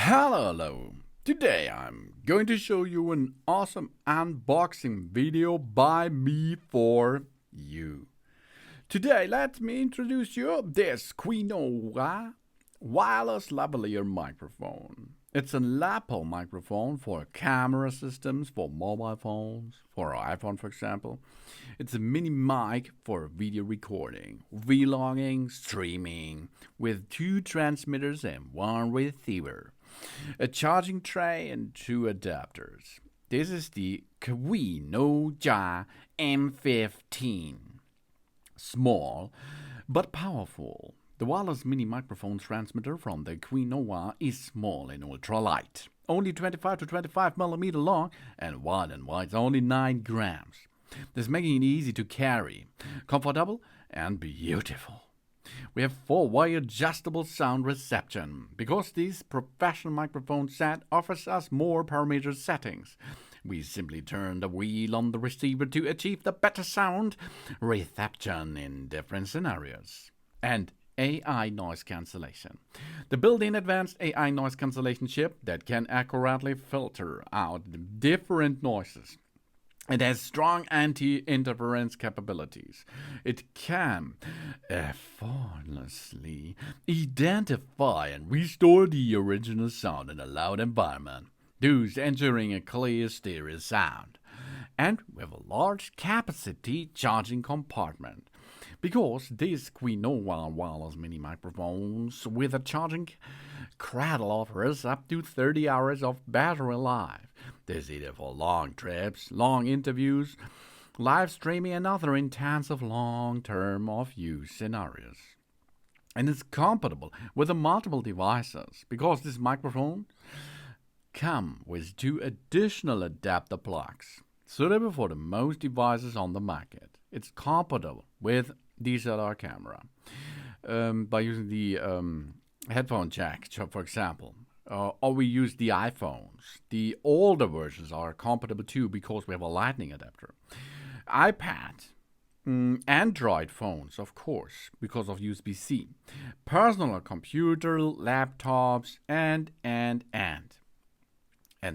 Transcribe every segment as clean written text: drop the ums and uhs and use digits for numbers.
Hello. Today I'm going to show you an awesome unboxing video by me for you. Today let me introduce you this Quinoa wireless lavalier microphone. It's a lapel microphone for camera systems for mobile phones, for iPhone for example. It's a mini mic for video recording, vlogging, streaming, with 2 transmitters and 1 receiver, a charging tray and 2 adapters. This is the Quinoa M15. Small but powerful. The wireless mini microphone transmitter from the Quinoa is small and ultralight, only 25 to 25 millimeter long and wide is only 9 grams. This making it easy to carry, comfortable and beautiful. We have 4-way adjustable sound reception because this professional microphone set offers us more parameter settings. We simply turn the wheel on the receiver to achieve the better sound reception in different scenarios. And AI noise cancellation. The built-in advanced AI noise cancellation chip that can accurately filter out different noises. It has strong anti-interference capabilities. It can effortlessly identify and restore the original sound in a loud environment, thus ensuring a clear stereo sound. And with a large capacity charging compartment. Because these Quinoa wireless mini microphones with a charging cradle offers up to 30 hours of battery life. This is either for long trips, long interviews, live streaming, and other intensive long-term of use scenarios. And it's compatible with the multiple devices because this microphone comes with 2 additional adapter plugs, suitable for the most devices on the market. It's compatible with DSLR camera by using the headphone jack, for example. Or we use the iPhones. The older versions are compatible too because we have a lightning adapter. iPad, Android phones, of course, because of USB-C. Personal computer, laptops, and. And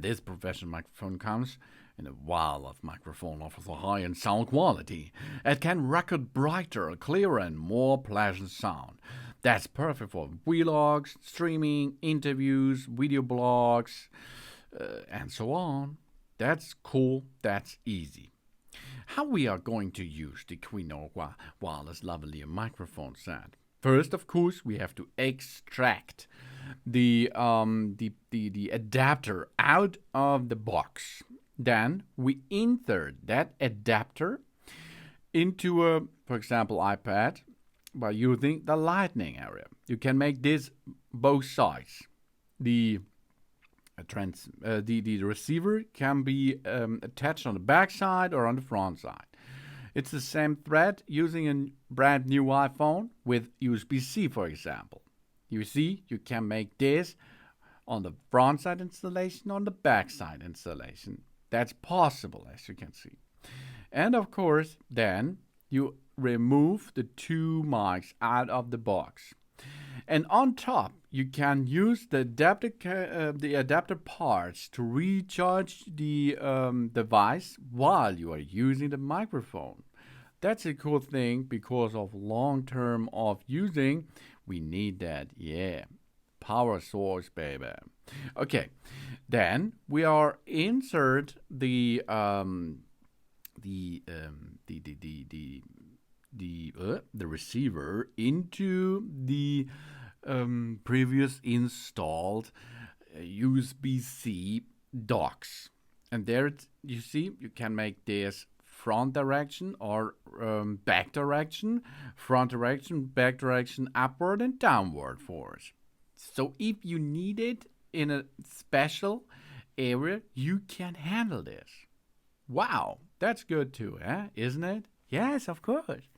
this professional microphone comes in a wireless microphone offers a high-end sound quality. It can record brighter, clearer, and more pleasant sound. That's perfect for vlogs, streaming, interviews, video blogs, and so on. That's cool. That's easy. How we are going to use the Quinoa wireless lavalier microphone set? First, of course, we have to extract the adapter out of the box. Then we insert that adapter into a, for example, iPad by using the lightning area. You can make this both sides. The receiver can be attached on the back side or on the front side. It's the same thread using a brand new iPhone with USB-C, for example. You see, you can make this on the front side installation, on the back side installation. That's possible, as you can see. And of course, then you remove the 2 mics out of the box. And on top, you can use the adapter parts to recharge the device while you are using the microphone. That's a cool thing because of long term of using. We need that, yeah. Power source, baby. Okay, then we are insert the receiver into the previous installed USB-C docks, and there you see you can make this front direction or back direction, front direction, back direction, upward and downward force. So if you need it in a special area, you can handle this. Wow, that's good too, isn't it? Yes, of course.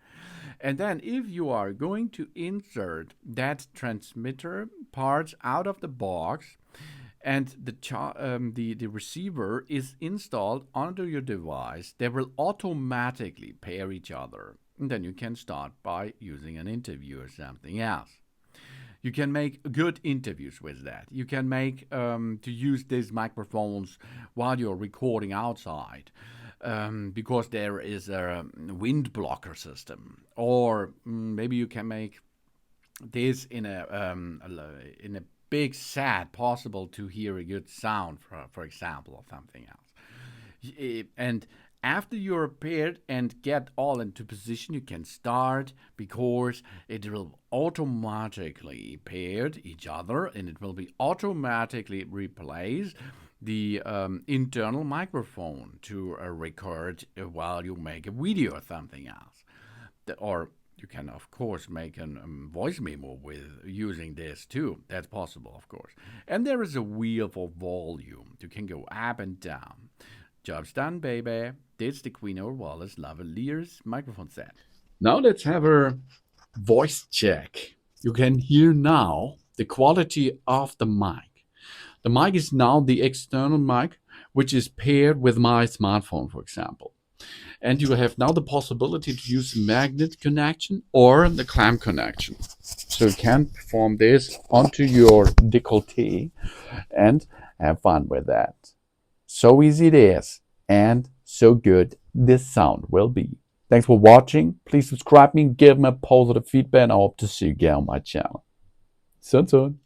And then if you are going to insert that transmitter parts out of the box and the receiver is installed onto your device, they will automatically pair each other. And then you can start by using an interview or something else. You can make good interviews with that. You can make to use these microphones while you're recording outside. Because there is a wind blocker system, or maybe you can make this in a big set possible to hear a good sound, for example, or something else. And after you're paired and get all into position, you can start, because it will automatically paired each other, and it will be automatically replace the internal microphone to record while you make a video or something else. Or you can, of course, make a voice memo with using this too. That's possible, of course. And there is a wheel for volume. You can go up and down. Job's done, baby. That's the Queen of Wallace Lavaliers microphone set. Now let's have a voice check. You can hear now the quality of the mic. The mic is now the external mic, which is paired with my smartphone, for example. And you have now the possibility to use magnet connection or the clamp connection. So you can perform this onto your décolleté and have fun with that. So easy it is, and so good this sound will be. Thanks for watching. Please subscribe me and give me a positive feedback, and I hope to see you again on my channel. Soon.